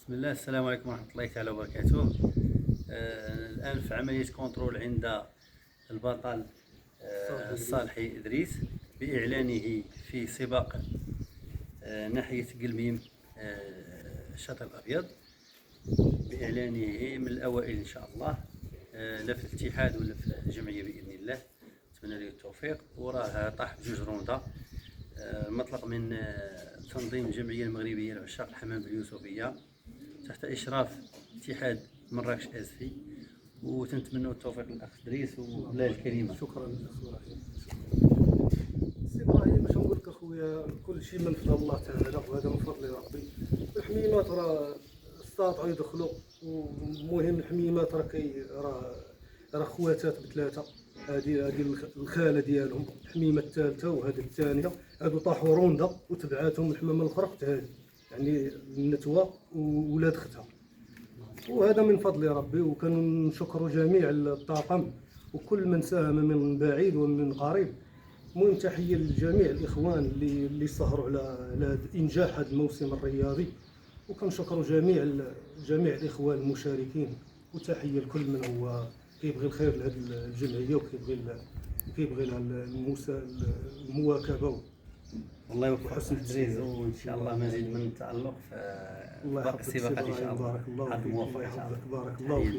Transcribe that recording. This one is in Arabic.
بسم الله. السلام عليكم ورحمة الله تعالى وبركاته. الآن في عملية كنترول عند البطل الصالحي إدريس بإعلانه في سباق ناحية قلميم الشاطئ الأبيض، بإعلانه من الأوائل إن شاء الله، لا في الاتحاد ولا في الجمعية بإذن الله. نتمنى له التوفيق. وراه طاح بجوج روندا مطلق من تنظيم الجمعية المغربية لعشاق الحمام باليوسفية تحت إشراف اتحاد مراكش آسفي، وتنتمنوا التوفيق للأخ إدريس وله الكلمة. شكرا الأخ إبراهيم. سي إبراهيم، باش نقول لك أخويا، كل شيء من فضل الله تعالى، وهذا من فضل ربي. الحميمات راه استطاعوا يدخلوا، ومهم الحميمات راه خواتات بثلاثة. هذه الخالة ديالهم، الحميمة الثالثة وهذه الثانية، هادو طاحوا روندا وتبعاتهم الحمامة الأخرى اخت هذه، يعني النتوى وولاد اختها. وهذا من فضل ربي، وكنشكروا جميع الطاقم وكل من ساهم من بعيد ومن قريب. المهم تحيه لجميع الاخوان اللي سهروا على انجاح هذا الموسم الرياضي، وكنشكروا جميع الاخوان المشاركين، وتحيه لكل من هو كيبغي الخير لهذه الجمعيه وكيبغي المواكبه. والله يوفق إدريس، وإن شاء الله مزيد من التألق في باقي السباقات إن شاء الله. بارك الله فيك. موفق إن شاء الله. بارك الله فيك.